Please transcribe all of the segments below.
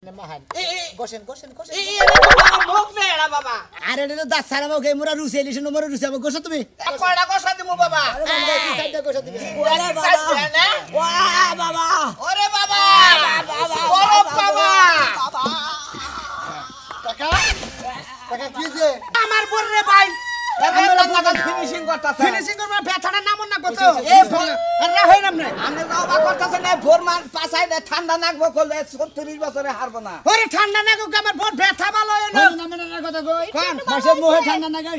Mahan. Gosen. মুখ নে এড়া বাবা আরে এটা দাঁত সারা মুখে মোরা রুসি এলিশ নম্বর রুসি আমাকে গোসা তুমি কয়টা কষা দিমু বাবা আরে বাবা কি সাইডে গোসা তুমি ওরে বাবা ওয়া বাবা ওরে বাবা ওরে বাবা টাকা কি যে আমার বড়রে ভাই ফিনিশিং করতাছে ফিনিশিং করবা ব্যথাটা নামন না কত এ আরে হয় নামনে আমরা যাওয়া করতেছে না ভোর মান পাছাই না ঠান্ডা নাকবো করলে 36 বছরে হারবো না ওরে ঠান্ডা নাগো আমার বহুত ব্যথা ভালো হইলো নামে না কথা কই কোন মাসে মোহে ঠান্ডা নাগে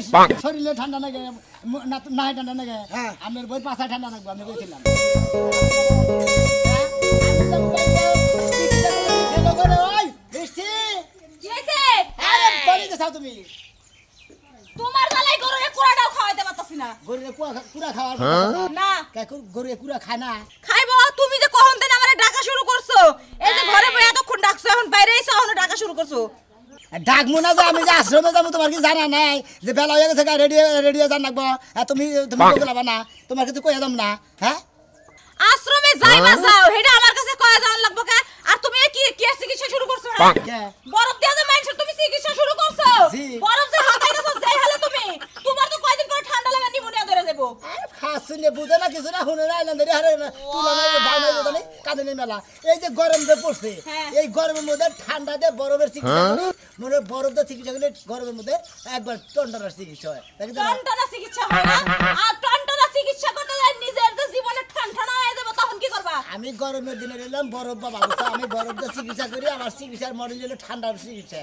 শরীরে ঠান্ডা নাগে না ঠান্ডা নাগে আমার বহুত পাছা ঠান্ডা নাগবো আমি কইছিলাম ওই বৃষ্টি কি হইছে আরে বলি তো তুমি তোমার গলাই গরুরে কুড়াটাও খাওয়াইতে পারতাছি না গরুরে কুড়া খাওয়ার না গরুরে কুড়া খায় না খাইবো তুমি যে কখন দিন আমারে ডাকা শুরু করছো এই যে ঘরে বই এতক্ষণ ডাকছো এখন বাইরে এসে এখন ডাকা শুরু করছো ডাকমু না যে আমি যে আশ্রমে যাবো তোমার কি জানা নাই যে বেলা হয়ে গেছে রেডিও জান লাগবো তুমি বলবা না তোমার কিছু কইয়া দাম না হ্যাঁ আশ্রমে যাইবা যাও হেডা আমার কাছে কয়া যাওন লাগবো কা আর তুমি কি চিকিৎসা শুরু করছো হ্যাঁ বরফ দিয়া যে মাইনছ তুমি চিকিৎসা শুরু করছো বরফ যে হাতাই গেছো যাই হলে তুমি তোমার তো কয়দিন পর ঠান্ডা লাগা নিমোনিয়া ধরে দেব খাসুনে বুঝে না কিছু না হুনে না আইলাম ধরে আরে তুলা না ভালো না জানি কাঁদে মেলা এই যে গরম যে পড়ছে এই গরমের মধ্যে ঠান্ডা দিয়ে বরফের চিকিৎসা মনে বরফ দিয়ে চিকিৎসা করলে গরমের মধ্যে একবার টন্ডার চিকিৎসা হয় টন্ডার চিকিৎসা হয় না আর টন্ডার চিকিৎসা করতে যায় নিজের যে জীবনে ঠান্ডা হয়ে যাবে তখন কি করবা আমি গরমের দিনে রইলাম বরফ বাবা আমি বরফ দিয়ে চিকিৎসা করি আমার চিকিৎসার মডেল হলো ঠান্ডার চিকিৎসা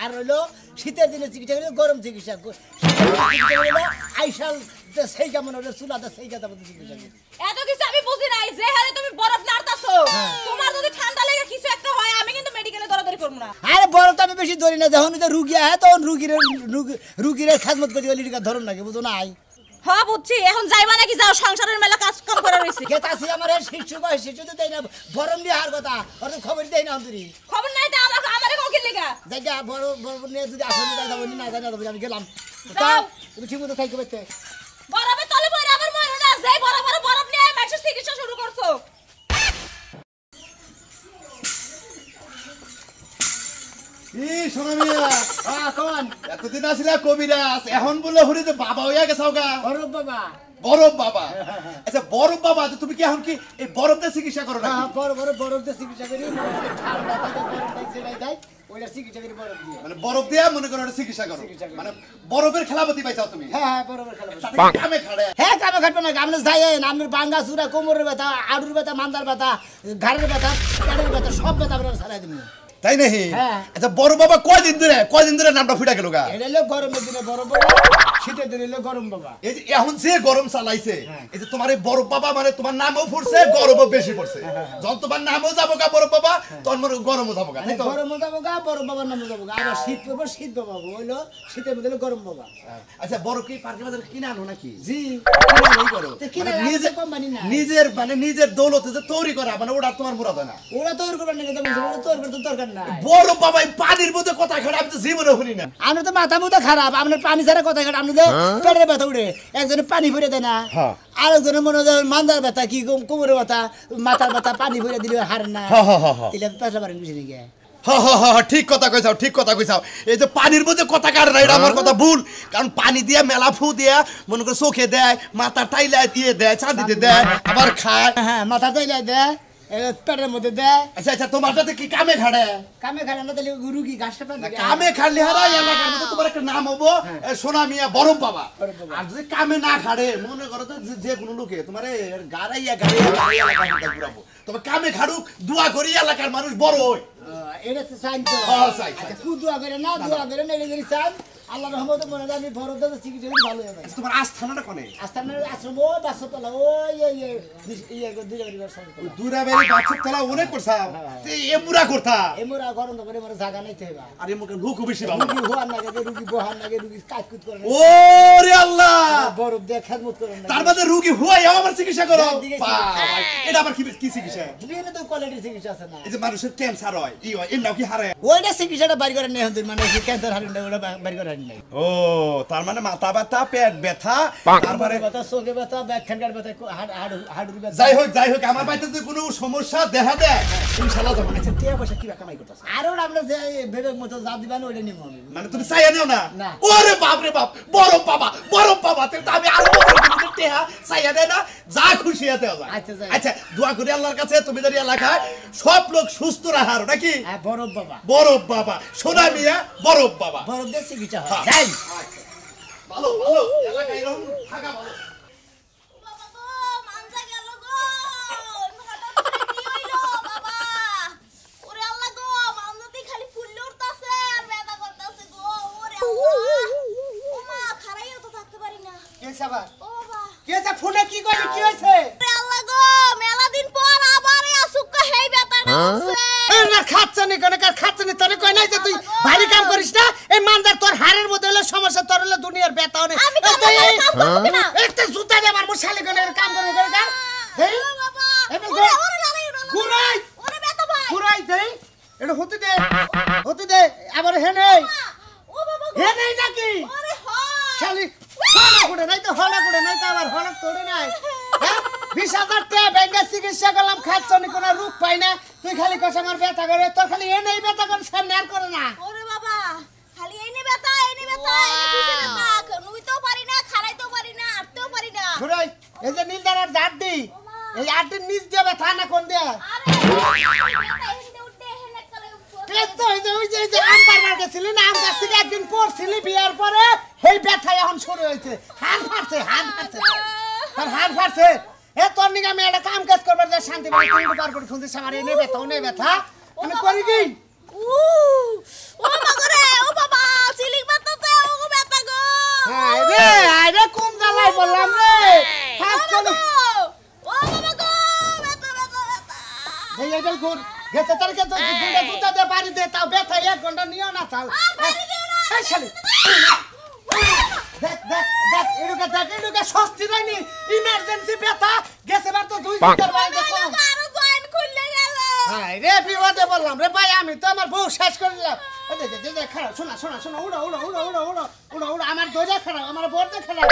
আর হলো শীতের দিনে চিকিৎসা করি গরম চিকিৎসা আইসাল সেই কেমন হলো চুলাতে সেই কথা বলতে চিকিৎসা করি এত কিছু আমি বুঝি নাই যে হালে তুমি বরফ নাড়তাছো তোমার যদি ঠান্ডা লেগে কিছু একটা হয় আমি কিন্তু মেডিকেলে দৌড়াদৌড়ি করব না আরে বরফ তো আমি বেশি ধরি না যখন রুগী আয় তখন রুগীর খাদমত করি লিটিকা ধরুন নাকি বুঝো নাই হ্যাঁ বুঝছি এখন যাইবা নাকি যাও সংসারের মেলা কাজ কাম করে রইছি গেতাছি আমার শিশু তো দেই না বরম দিয়ে আর কথা ওর খবর দেই না অন্তরি খবর নাই তো আমারে কোকিল লাগা জায়গা বড় নিয়ে যদি আসলে যাব না জানা যাবে আমি গেলাম যাও তুমি ঠিক মতো থাকতে পারতে বরফে তলে পড়ে আবার মরে না যাই বরফ নিয়ে মাইসের চিকিৎসা শুরু করছো শোনা মিয়া কোন এতদিন আসলে কবিরাজ এখন বলে হরিতে বাবা হইয়া গেছাও গা বরফ বাবা বরফ বাবা আচ্ছা বরফ বাবা তুমি কি এখন কি এই বরফ দিয়ে চিকিৎসা করো না বরফ দিয়ে চিকিৎসা করি ঠান্ডা থাকে বরফ দিয়ে দেয় ওইটা চিকিৎসা করি বরফ দিয়ে মানে বরফ দিয়ে মনে করো এটা চিকিৎসা করো মানে বরফের খেলাপতি পাইছাও তুমি হ্যাঁ বরফের খেলা কামে খাড়ে হ্যাঁ কামে খাটবে না আপনি যাইয়েন আপনার বাঙ্গা চূড়া কোমরের ব্যথা আড়ুর ব্যথা মান্দার ব্যথা ঘাড়ের ব্যথা পেটের ব্যথা সব ব্যথা আপনার ছাড়াই দিন তাই নাকি হ্যাঁ আচ্ছা বড় বাবা কয়দিন ধরে নামটা ফুটা গেল গা এটা হলো গরমের দিনে বড় বাবা শীতের দিনে হলো গরম বাবা এই যে এখন যে গরম চালাইছে এই যে তোমার এই বড় বাবা মানে তোমার নামও ফুটছে গরমও বেশি পড়ছে যখন তোমার নামও যাবো গা বড় বাবা তখন মনে গরমও যাবো গা গরমও যাবো গা বড় বাবার নামও যাবো গা আবার শীত পাবো শীত বাবা হইলো শীতের মধ্যে হলো গরম বাবা আচ্ছা বড় কি পার্কে বাজারে কিনে আনো নাকি জি নিজের মানে নিজের দৌলতে যে তৈরি করা মানে ওটা তোমার মুরাদ হয় না ওরা তৈরি করবেন নাকি তৈরি করতে দরকার নাই বড় বাবা পানির মধ্যে কথা খারাপ আমি তো জীবনে শুনি না আমরা তো মাথা মুথা খারাপ আপনার পানি ছাড়া কথা খারাপ আপনি তো পেটের ব্যথা উঠে একজনে পানি ভরে দেয় না আরেকজনের মনে হয় মান্দার ব্যথা কি কোমরের ব্যথা মাথার ব্যথা পানি ভরে দিলে হারে না পেশা পারেন বুঝে নিয়ে ঠিক কথা কইছাও এই যে পানির মধ্যে কথা কাটে না এটা আমার কথা ভুল কারণ পানি দিয়া মেলা ফু দিয়া মনে করে চোখে দেয় মাথার টাইলা দিয়ে দেয় চাঁদিতে দেয় আবার খায় হ্যাঁ মাথা টাইলা দেয় পেটের মধ্যে দেয় আচ্ছা তোমারটাতে কি কামে খাড়ে না তাহলে রুগী ঘাসটা পাবে কামে খাড়লে হারাই এলাকার মধ্যে তোমার একটা নাম হবো সোনা মিয়া বরফ বাবা আর যদি কামে না খাড়ে মনে করো তো যে কোনো লোকে তোমার গাড়াইয়া ঘুরাবো তবে কামে খাড়ুক দোয়া করি এলাকার মানুষ বড় হয় এটা তো চাই তো আচ্ছা কু দোয়া করে না দোয়া করে না এটা চাই আল্লাহ রহমতে মনে হয় আমি বরফ দিয়ে চিকিৎসা করি ভালো হবে তোমার আস্থানাটা কোনে আস্থানার আশ্রম ও বাসতলা ওই দুরাবেরি বাচ্চাতলা অনেক করছা এমুরা করতা এমুরা গরম করে মরে জায়গা নাই তো এবার আর এমুকে লোক বেশি বাবা রুগী হওয়ার লাগে রুগী বহার লাগে রুগী কাজকুত করে ওরে আল্লাহ বরফ দিয়ে খেদমত করে তার মধ্যে রুগী হুয়াই আবার চিকিৎসা করো এটা আবার কি চিকিৎসা বিভিন্ন তো কোয়ালিটির চিকিৎসা আছে না এই যে মানুষের ক্যান্সার হয় ই হয় এর নাও কি হারে ওইটা চিকিৎসাটা বাড়ি করে নেই মানে ক্যান্সার হারিয়ে ওটা বাড়ি করে নাই ও তার মানে মাথা ব্যথা পেট ব্যথা তারপরে ব্যথা চোখে ব্যথা ব্যাখ্যানকার ব্যথা হাড়ুর ব্যথা যাই হোক আমার বাড়িতে যদি কোনো সমস্যা দেখা দেয় ইনশাআল্লাহ যাবো। আচ্ছা টিয়া পয়সা কি কামাই করতেছ? আরো আমরা যে বেবেক মতো যা দিবেন ওইটা নিব আমি মানে তুমি চাইয়া নিও না? না। ওরে বাপ রে বাপ, বড় বাবা তাহলে তো আমি আরো টিয়া চাইয়া দেয় না, যা খুশি হতে হবে। আচ্ছা, যাই। আচ্ছা দোয়া করি আল্লাহর কাছে তুমি যদি এলাকায় সব লোক সুস্থ রাখার নাকি? হ্যাঁ বরফ বাবা বরফ বাবা, সোনা মিয়া বরফ বাবা। বরফ দিয়ে চিকিৎসা হয় হ্যাঁ। যাই আচ্ছা। ভালো ভালো এলাকায় এরকম থাকা ভালো। বাবা গো মানজা গেল গো হঠাৎ করে কি হইলো বাবা ওরে আল্লাহ গো মানজাতি খালি ফুললে উঠতাছে আর ব্যথা করতেছে গো ওরে আল্লাহ ও মা খারাইও তো থাকতে পারি না কে সাবার ও বাবা কে সা ফোনে কি কইলি কি হইছে ওরে আল্লাহ গো মেলা দিন পর আবার এই আসুক হেই ব্যথাটা হচ্ছে না খাচ্ছনি কোন কার খাচ্ছনি তোরে কই নাই যে তুই ভারী কাম করিস না এই মানজার তোর হাড়ের মধ্যে হলো সমস্যা তোর হলো দুনিয়ার ব্যথা অনেক আমি তো কাম করব না একটা জুতা দে আমার শালি কোন কাম করবে করে কাম হেই ও বাবা এবার ওরে ওরে লালাই ঘুরাই ওরে ব্যথা ভাই ঘুরাই দেই এটা হতে দে আবার হে নেই ও বাবা গো হে নেই নাকি ওরে হয় শালি হলা করে নাই তো আবার হলা তোড়ে নাই হ্যাঁ 20,000 টাকা ব্যাংকে চিকিৎসা করলাম খাচ্ছনি কোনো রোগ পাই না তুই খালি কস আমার ব্যথা করে তোর খালি এ নেই ব্যথা করে সামনে আর করে না ওরে বাবা খালি এনে ব্যথা এনে ব্যথা নুইতেও পারি না খাড়াইতেও পারি না আটতেও পারি না ঘুরাই এই যে নীলদার জাত দি এই আটটির নিচ দিয়ে ব্যথা না কোন দিয়া আরে ব্যথা এনে উঠতে এনে কালে এই তো ওই যে আম পারবার গেছিলি না আম গাছ থেকে একদিন পড়ছিলি বিয়ার পরে সেই ব্যথা এখন শুরু হয়েছে হাত ফাটছে তার হাত ফাটছে এ তোর নিকে আমি একটা কাম কাজ করবার যা শান্তি পাই তুই পার করে খুঁজছিস আমার এনে ব্যথা আমি করি কি ও মাগরে ও বাবা সিলিং বাতাতে ও ব্যথা গো আরে কোন জ্বালাই বললাম রে হাত চলো ও বাবা গো ব্যথা এই এগল গুড গেছে তার কাছে দুটা দুটা দে বাড়ি দে তাও ব্যথা 1 ঘন্টা নিও না চাল এই শালি দেখ এডুকে স্বস্তি নাইনি ইমার্জেন্সি ব্যথা গেছে বার তো 2 ঘন্টার বাইরে দেখো আরো জয়েন খুললে গেল হাই রে বিপদে বললাম রে ভাই আমি তো আমার বউ শেষ করে দিলাম দে খারাপ শোনা উড়া আমার দইটা খারাপ আমার বউটা খারাপ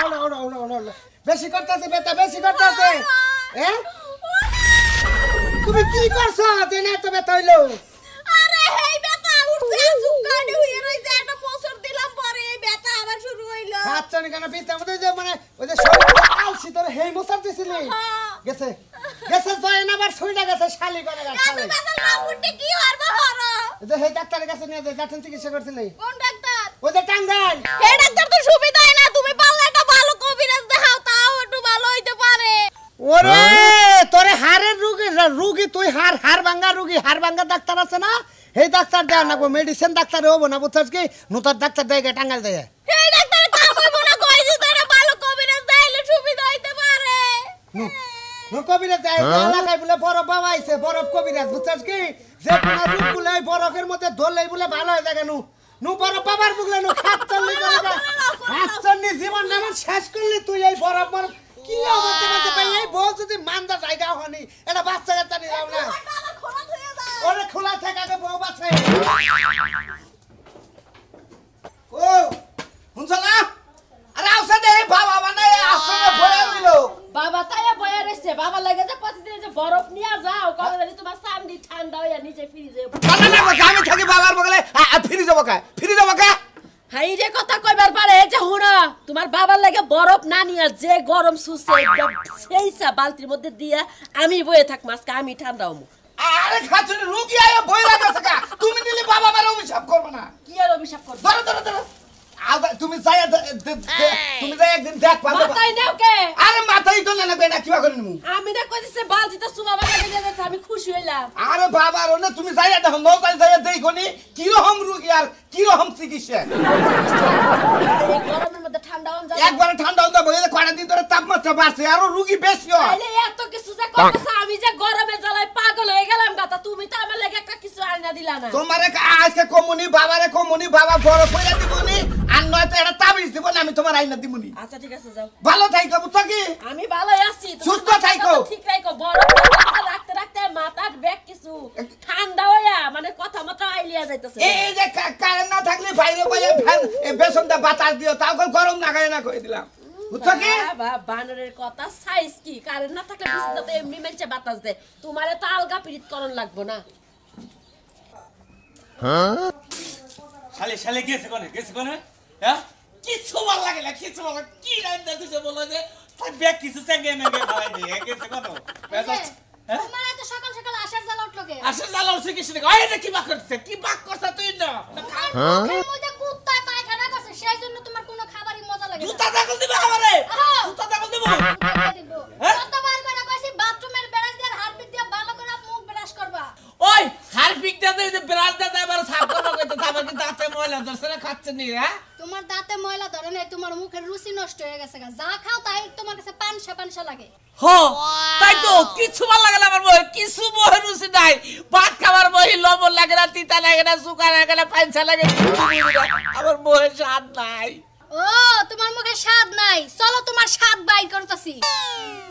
উড়া বেশি করতেছে ব্যথা বেশি করতেছে হ্যাঁ তুমি কি করছো দিনে তো ব্যথা হইলো আরে হেই ব্যথা উঠছে সুকানি হয়ে রইছে একটা বছর দিলাম পরে এই ব্যথা আবার শুরু হইলো আচ্ছা নি কেন পিতা মধ্যে যে মানে ওই যে শরীর আলসি তোর হেই মোসার দিছিলি গেছে জয় না আবার ছুইটা গেছে শালি করে গেছে আমি ব্যথা না উঠে কি হরবা হরো যে হেই ডাক্তারের কাছে নিয়ে যে জাতেন চিকিৎসা করছিলি কোন ডাক্তার ওই যে টাঙ্গাইল এই ডাক্তার তো সুবিধাই না তুমি পারলে একটা ভালো কবিরাজ দেখাও তাও একটু ভালো হইতে পারে ওরে তোরে হাড়ের রুগী তুই হাড় ভাঙ্গা ডাক্তার আছে না এই ডাক্তার দেয় না মেডিসিন ডাক্তার হবো না বুঝছস কি নতুন ডাক্তার দেয় টাঙ্গাইল দেয় এই ডাক্তার কাম হইব না কইছি তোরে ভালো কবিরাজ দেখাইলে সুবিধা হইতে পারে কবিরাজ এলাকায় বলে বরফ বাবা আইছে বরফ কবিরাজ বুঝছস কি যে কোনো রোগ বলে বরফের মধ্যে ধরলেই বলে ভালো হয়ে যায় নু বরফ বাবার বুগলে নু খাচ্ছনি করে খাচ্ছনি জীবন নাম শেষ করলি তুই এই বরফ কি অবস্থা করতে পাই এই বউ যদি মান্দা জায়গা হনি এটা বাচ্চা কাচ্চা নিলাম না খোলা হয়ে যায় ওরে খোলা থেকে আগে বউ বাচ্চাই ও শুনছ না আরে আসে দে বাবা মানে আসে ভরে রইলো বাবা তাই বয়া রইছে বাবা লাগে যে প্রতিদিন যে বরফ নিয়া যাও কবে জানি তোমার সামনে ঠান্ডা হইয়া নিচে ফ্রিজে ঠান্ডা না আমি থাকি বাবার বগলে ফিরে যাবো কা হাই রে কথা কইবার পারে এই যে হুনা তোমার বাবার লাগে বরফ না নিয়া যে গরম সুসে সেইসা বালতির মধ্যে দিয়া আমি বয়ে থাক মাসকা আমি ঠান্ডা হমু আরে খাতুন রুগী আয় বইরা গেছে কা তুমি দিলে বাবা মারে অভিশাপ করবে না কি আর অভিশাপ করব ধরো তুমি যাই একদিন দেখ পাবে মাথায় নাও কে আরে মাথায় তো না লাগবে না কিবা করে নিমু আমি না কইছে বালতিটা সুমা বাবা লাগে যেতে আমি খুশি হইলাম আরে বাবা রনে তুমি যাই দেখো নৌকায় যাই দেখনি কি রকম রুগী আর কি রকম চিকিৎসা এই গরমের মধ্যে ঠান্ডা হন যাবে একবারে ঠান্ডা হতে বলে কয়টা দিন ধরে তাপমাত্রা বাড়ছে আর রুগী বেশি হয় তাইলে এত কিছু যে করতেছ আমি যে গরমে জ্বালায় পাগল হয়ে গেলাম গাতা তুমি তো আমার লাগে একটা কিছু আইনা দিলা না তোমারে আজকে কমুনি বাবা বড় কইরা দিবনি আর নয়তো এটা তাবিজ দিব না আমি তোমার আইনা দিবনি আচ্ছা ঠিক আছে যাও ভালো থাইকো বুঝছো কি আমি ভালোই আছি সুস্থ থাইকো। ঠিক রাখো বড় রাখতে মাথার ব্যাগ কিছু ঠান্ডা হইয়া মানে কথা মতো আইলে লিয়া যাইতাছে এই যে কারেন্ট না থাকলে বাইরে বইয়ে ফ্যান বেসনটা বাতাস দিও তাও গরম না খায় না কই দিলাম বুঝছো কি বানরের কথা সাইজ কি কারেন্ট না থাকলে বিছনা তো এমনি মেলছে বাতাস দে তোমারে তো আলগা পিরিত করন লাগবো না শালে শালে গেছে কোনে হ্যাঁ কিছু ভালো লাগে না কিছু ভালো কি রাইন দিতে বলো যে ব্যাগ কিছু চেঙ্গে মেঙ্গে খাওয়াই দিয়ে গেছে কোন হ্যাঁ তোমার এত সকাল সকাল আসার জ্বালা উঠলো কে আসলে জ্বালা উঠছে কিছু না এই কি বাক করছে কি বাক করছ তুই না মুখের মধ্যে কুত্তা পায়খানা করছে সেই জন্য তোমার কোনো খাবারই মজা লাগে না জুতা দাগল দিবা আমারে জুতা দাগল দিব দিব কতবার করে কইছি বাথরুমের ব্রাশ দিয়ে হারপিক দিয়ে ভালো করে মুখ ব্রাশ করবা ওই হারপিক দিয়ে যে ব্রাশ দিয়ে এবার সাফ করব কইতে আবার কি দাঁতে ময়লা ধরছে না খাচ্ছে নি হ্যাঁ তোমার দাঁতে ময়লা ধরে নাই তোমার মুখের রুচি নষ্ট হয়ে গেছে যা খাও তাই তোমার কাছে পানসা লাগে হো তাই তো কিছু ভালো লাগে না আমার বই কিছু বই রুচি নাই ভাত খাবার বই লবণ লাগে না তিতা লাগে না সুকা লাগে না পাঞ্চা লাগে আমার বই স্বাদ নাই ও তোমার মুখে স্বাদ নাই চলো তোমার স্বাদ বাইর করতেছি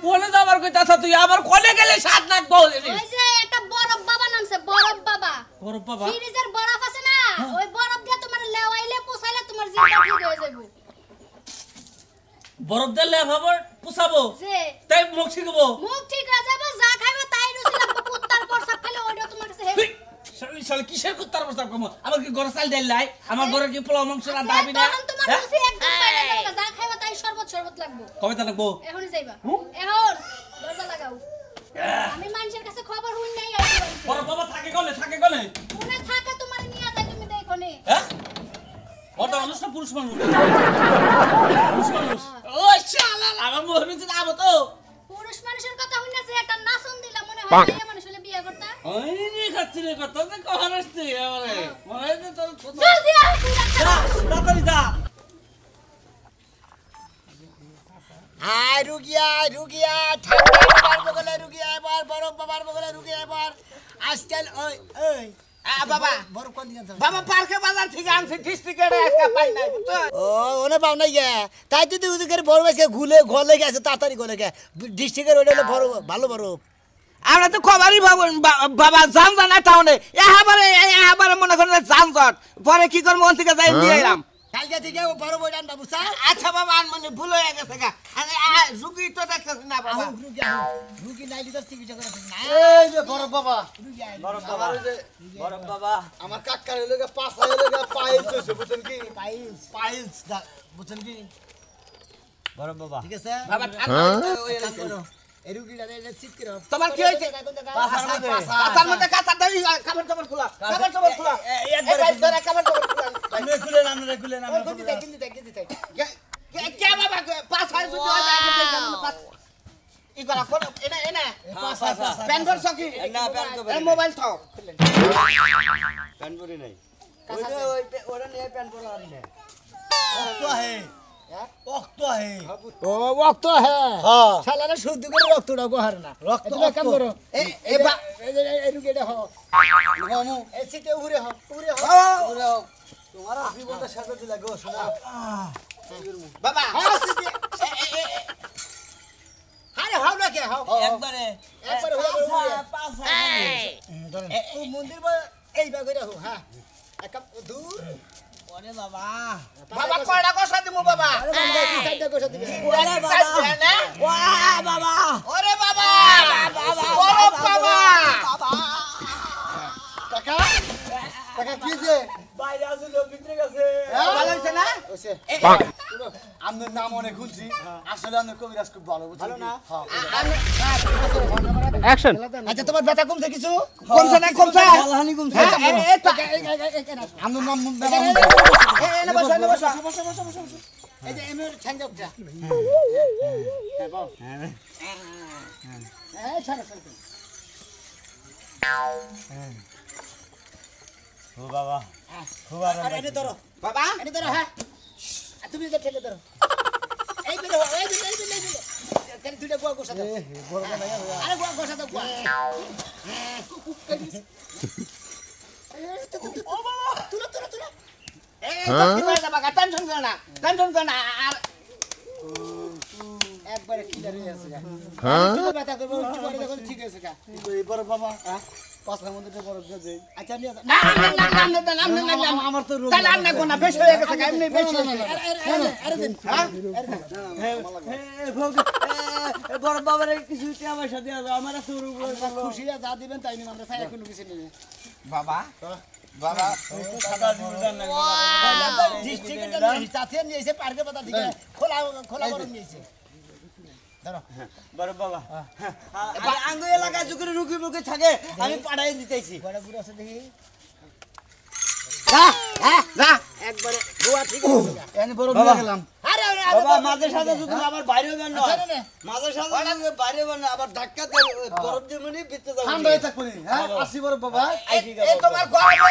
বলে তো আমার কইতাছ তুই আমার কোলে গেলে স্বাদ না বল ওই যে একটা বরফ বাবা নামছে বরফ বাবা বড় বাবা ফ্রিজের বরফ আছে না ওই বরফ দিয়ে তোমার লেওয়াইলে পোছাইলে তোমার জিভটা ঠিক হয়ে যাবে বরফ দিলে ভাবর পুছাবো যে তাই মুখ শিখবো মুখ ঠিক হয়ে যাবে যা খাইবে তাই রুচি লাগবে কুত্তার প্রসাব খেলে ওইটা তোমার কাছে হেভি শালি শালি কিসের কুত্তার প্রস্তাব কম আমার কি ঘরে চাল ডাল নাই আমার ঘরে কি পোলাও মাংস না দাবি না তখন তোমার রুচি একদম বাইরে যাবে যা খাইবে তাই শরবত লাগবে কবে তা লাগবো এখনই যাইবা এখন দরজা লাগাও আমি মানুষের কাছে খবর হুন নাই আইছি বড় বাবা থাকে কোনে কোনে থাকে তোমার নিয়া যাই তুমি দেখো নে হ্যাঁ ওটা মানুষ না পুরুষ মানুষ ও শালা আমার মনে হচ্ছে যাবো তো পুরুষ মানুষের কথা হুন না যে একটা নাচন দিলা মনে হয় এই মানুষ হলে বিয়ে করতা ওই রে খাচ্ছি রে কথা তো কখন আসছে আমারে মনে হয় যে তোর জলদি আয় তুই তাড়াতাড়ি যা আয় রুগিয়া ঠান্ডা বাবার বগলে রুগিয়া এবার বরফ বাবার বগলে রুগিয়া এবার আজকাল ওই বাবা বরফ কোন দিন বাবা পার্কে বাজার থেকে আনছি ডিস্ট্রিক্টে একটা পাই নাই বুঝছো ও ওনে পাও নাই গে তাই তো তুই ওদিকে বরফ এসে গলে গেছে তাড়াতাড়ি গলে গে ডিস্ট্রিক্টের ওইটা হলো বরফ ভালো বরফ আমরা তো খবরই বাবা জান জানা টাউনে এবারে মনে করেন যানজট পরে কি করবো ওখান থেকে যাই নিয়ে এলাম কালকে থেকে বরফ ওইটা আনবা বুঝছা আচ্ছা বাবা মানে ভুল হয়ে গেছে গা রুগী তো দেখতেছি না বাবা রুগী নাইলি তো চিকিৎসা করে না এই যে বরফ বাবা রুগী আয় আমার ওই যে বরফ বাবা আমার কাকার হইলো গা পাঁচ হইলো গা পাইলস হইছে বুঝছেন কি পাইলস বুঝছেন কি বরফ বাবা ঠিক আছে বাবা এই রুগীটা সিট করো তোমার কি হয়েছে পাশার মধ্যে কাঁচা দাবি খাবার দাবার খোলা খাবার দাবার খোলা খুলেন আপনারা খুলেন গিন্দি তাই কে বাবা পাস হয় যদি হয় পাস ই করা কোন এনে প্যান ভর সকি না প্যান কো মোবাইল থাও প্যান পরি নাই ওরা নিয়ে প্যান পরা আর না রক্ত হে ও রক্ত হ্যাঁ হ্যাঁ শালারা শুদ্ধ করে রক্তটা গোহার না রক্ত কাম করো এই রুগীটা হ মামু এই সিটে উড়ে হ তোমার জীবনটা সাথে দিলা গো শোনা বাবা আরে হাও না কে হাও একবারে ও মন্দির এই বাগরে হো হ্যাঁ এক দূর ওরে বাবা বাবা কয়টা কষা দিমু বাবা আরে বাবা কি সাইডে কোসা দিবে ওরে বাবা ওয়া বাবা ওরে বাবা ওরে বাবা টাকা টাকা কি যে বাইরে আছে লোক ভিতরে গেছে ভালো হইছে না ওসে আপনার নাম অনেক শুনছি আসলে আপনার কবিরাজ খুব ভালো বুঝছেন ভালো না? হ্যাঁ অ্যাকশন আচ্ছা তোমার ব্যথা কমছে কিছু কমছে না কমছে হানি কমছে আমার নাম এনে বসো এই যে এমএর ছাঙ্গা হ্যাঁ বাও হ্যাঁ ছাড়ো ও বাবা খুব আরাম আরে এনে ধরো বাবা এনে ধরো হ্যাঁ আর তুমি এটা ঠেলে ধরো এই বেলে এই বেলে তাহলে দুইটা গোয়া গোসা দাও আরে গোয়া গোসা দাও গোয়া তুলো এই তো কি বাবা টেনশন করো না আর একবারে ক্লিয়ার হয়ে আছে গা তুমি ব্যথা করবে উঠতে পারে দেখো ঠিক আছে গা এবার বাবা পাঁচটা মধ্যে বরফ দিয়ে আচ্ছা নিয়ে না আমার তো রোগ তাহলে আন্না কোনা বেশি হয়ে গেছে এমনি বেশি আরে দিন বড় বাবার কিছু আমার সাথে আমার খুশি যা দিবেন তাই নিন আমরা চাই কোনো কিছু নেই বাবা বাবা ডিস্ট্রিক্টে চাচে নিয়েছে পার্কে পাতা দিকে খোলা খোলা বরফ নিয়েছে ধরো বড় বাবা আঙ্গু এলাকায় যুগে রুগী মুখে থাকে আমি পাঠাই দিতেছি বড় বুড়ো আছে দেখি যা একবারে বুয়া ঠিক আছে এনে বড় দিয়ে গেলাম আরে বাবা মাঝে সাথে যদি আবার বাইরে বের না আচ্ছা নে মাঝে সাথে যদি বাইরে বের না আবার ধাক্কা দিয়ে বরফ দিয়ে মনি ভিতরে যাবো ঠান্ডা হয়ে থাকবো হ্যাঁ আসি বড় বাবা এই তোমার গরমে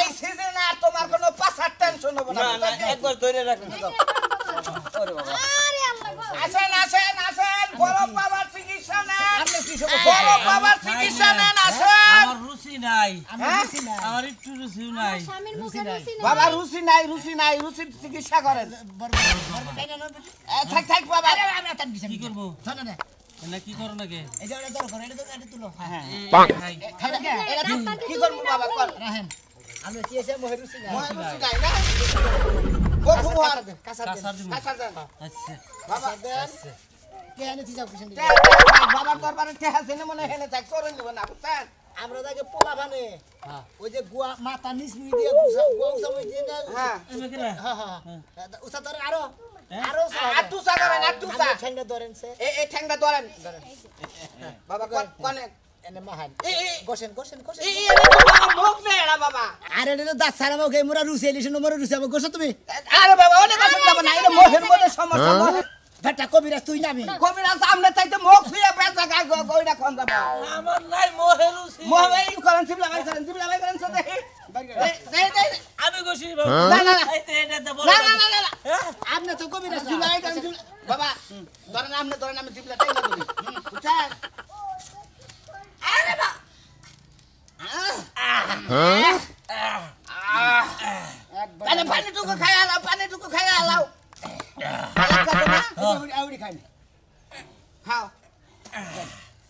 এই সিজনে আর তোমার কোনো পাছার টেনশন হবে না না একবার ধরে রাখুন যাও ওরে বাবা আরে আল্লাহ গো। আসেন আসেন আসেন বরফ বাবার চিকিৎসা নেন বরফ বাবার চিকিৎসা নেন আসেন আমার রুচি নাই আমি বুঝি না আমার একটু রুচি নাই স্বামীর মুখে রুচি নাই। বাবা রুচি নাই রুচির চিকিৎসা করেন বড় বড় তাই না থাক থাক বাবা আরে আমি আতান দিছি কি করবো শোনো না না কি করো নাকি এই যে এটা ধরো এটা তো এটা তুলো হ্যাঁ খাই খাবে কি এটা কি করব বাবা কর রাহেন আমি কি এসে মহেরুসি না রুচি নাই না বহু আর কাঁচা কাঁচার দিন কাঁচা দেন আচ্ছা বাবা দেন কে আনে দিছাও কিছু নেই বাবার দরবারে টেহা সেনে মনে হেনে থাক করে নিব না বুঝছেন আমরা তাকে পোলা বানে ওই যে গুয়া মাথা নিচ মুই দিয়ে গুয়া উসা মুই দিয়ে না হ্যাঁ আমি কেরা হ্যাঁ হ্যাঁ উসা ধরে আরো আরো আর তুসা করেন আর তুসা ঠেঙ্গা ধরেন সে এই ঠ্যাংটা ধরেন বাবা কোনে এনে মাহান এই গোসেন গোসেন গোসেন এই বাবা মুখ নে এরা বাবা আরে এটা দাঁত সারা মুখে মোরা রুসি এলিছ মোরা রুসি আমো গোসো তুমি আরে বাবা অনেক কথা যাব না এটা মুখের মধ্যে সমস্যা বেটা কবিরাজ তুই নামি কবিরা সামনে চাইতে মুখ ফিরে বেচা গায় কইরা কোন যাব আমার নাই মোহে রুচি মোবাইল করেন সিবলা ভাই করেন সাথে আমি গছি না না এটা তো না না না না আপনি তো কবিরাজ সিবলা করেন বাবা ধরেন আমি সিবলা টাইম না করি বুঝছেন আরে বাবা পানিটুকু খাই আলাও আউড়ি খাই খাও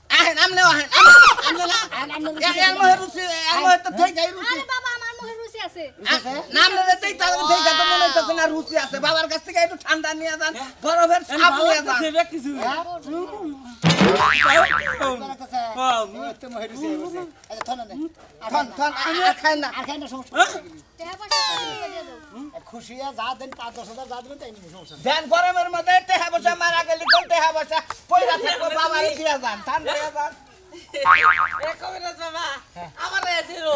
আহেন আমনে না এর মহে রুচি তো ঠিক যাই রুচি আরে বাবা আমার মুখে রুচি আছে। নাম না দেই তাহলে ঠিক আছে মনে হচ্ছে না রুচি আছে বাবার কাছ থেকে একটু ঠান্ডা নিয়ে যান বরফের সাপ নিয়ে যান দেবে কিছু তো মহেরুসি আচ্ছা থন না থন আর খায় না আর খাই না সমস্যা টাকা পয়সা দিয়ে দাও। খুশিয়া যা দেন 5-10,000 যা দেবেন তাই নিব সমস্যা দেন গরমের মধ্যে টেহা বসা মারা গেলি কোন টেহা বসা পয়সা থাকবো বাবার দিয়া যান ঠান্ডা হয়ে যান এ কবিরাজ বাবা আমার এ দিরো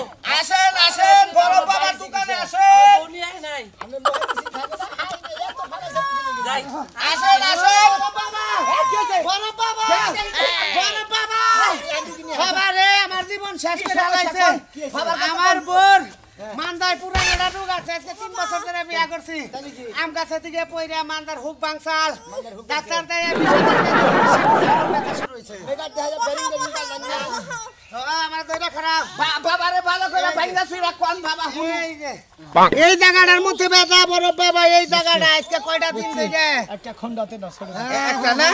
আসেন বড় বাবার দোকানে আসেন দুনিয়ায় নাই আমি মহেরুসি খাবো না হাই এত ভালো যাই আসেন বড় বাবা বাবা রে আমার জীবন শেষ করে ফেলাইছে আমার বোর মান্দায় পুরানোটা রোগ আছে আজকে 3 বছর ধরে বিয়া করছি আম গাছে থেকে পয়রা মান্দার হুক বাংসাল ডাক্তার দেয় শুরু হইছে বেকার দেখা যায় বেরিং বেরিং কাজ না আমার দইটা খারাপ বাবারে ভালো করে ভাইঙ্গা সুইরা কোন বাবা এই যে এই জায়গাটার মধ্যে ব্যথা বড় বাবা এই জায়গাটা আজকে কয়টা দিন থেকে একটা খন্ডাতে না ছোট একটা না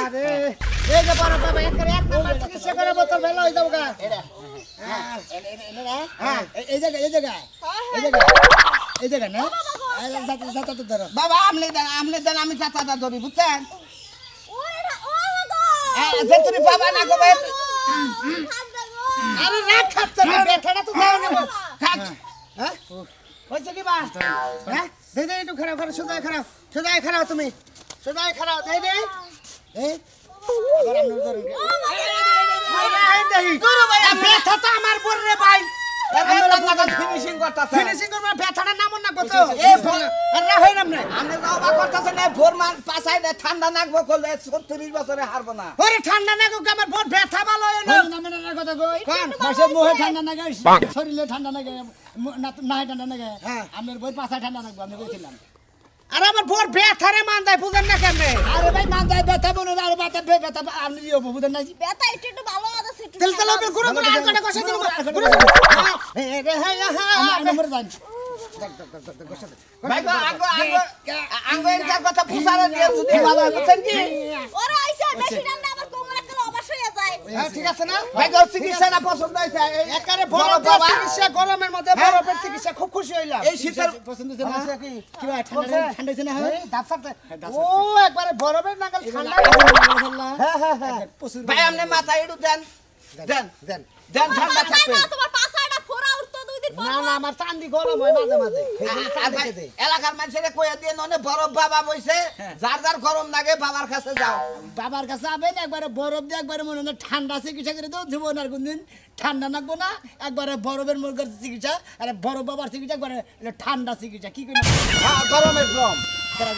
এই যে বড় বাবা এক নাম্বার চিকিৎসা করে বোতল ফেলা হয়ে যাবো গা এই জায়গা না যাতা তো ধরো বাবা আমলে দেন আমি চাচাটা ধরি বুঝছেন ওরে না ও গো। যে তুমি বাবা না গো ঠান্ডা গো। আরে রাত খাচ্ছে না ব্যথাটা তো দাও না থাক হ্যাঁ হইছে কি বা হ্যাঁ দে দে একটু খারাপ করে সোজাই খারাপ তুমি সোজাই খারাপ দে দে এই আবার আমরা ধরুন এই দেহি ব্যথা তো আমার বোর রে ভাই ফিনিশিং করতেছে ফিনিশিং করব ব্যথাটা নাম না কত এই আর না হই নাম না আমি যাওবা করতেছে না ভোর মান পাছাই দে ঠান্ডা নাকবো করলে 36 বছরে হারবো না ওরে ঠান্ডা না গো আমার বহুত ব্যথা ভালো হলো নামের কথা কই মাসে মোহে ঠান্ডা না গাইস শরীরে ঠান্ডা না গায় না ঠান্ডা না গায় আমের বই পাছা ঠান্ডা লাগবে আমি কইছিলাম আর আমার বহুত ব্যথা রে মানদাই বুঝেন না কেন আরে ভাই মান যায় ব্যথা বলে আর ব্যথা ব্যথা আপনি দিও বুঝেন না ব্যথা একটু ভালো আছে একটু তেল তেল গুরু গুরু আর কটা কষে দিল আমরা মরে যাই ভাই আঙ্গো এর কথা পুষারে দিয়ে যদি ভালো বুঝছেন কি ওরে আইছে বেশি ঠান্ডা আবার কোমরে একটা অবশ হয়ে যায় হ্যাঁ ঠিক আছে না ভাই গো চিকিৎসাটা পছন্দ হইছে একারে বরফের চিকিৎসা গরমের মধ্যে বরফের চিকিৎসা খুব খুশি হইলাম এই শীতের পছন্দ হচ্ছে না কি ভাই ঠান্ডা ঠান্ডা হচ্ছে না হয় ও একবারে বরফের নাগাল ঠান্ডা প্রচুর ভাই আপনি মাথা একটু দেন দেন দেন দেন ঠান্ডা থাকবে না তোমার পাছাটা ফোড়া উঠতো 2 দিন পর না না আমার চান্দি গরম হয় মাঝে মাঝে আর ভাই, এলাকার মানুষের কইয়া দিয়ে ননে বরফ বাবা বইছে যার যার গরম লাগে বাবার কাছে যাও বাবার কাছে আবেন একবারে বরফ দিয়ে একবারে মনে হয় ঠান্ডা চিকিৎসা করে দেবো জীবন আর কোনদিন ঠান্ডা নাকবো না একবারে বরফের মুরগের চিকিৎসা আর বরফ বাবার চিকিৎসা একবারে ঠান্ডা চিকিৎসা কি করে হ্যাঁ গরমের গরম করা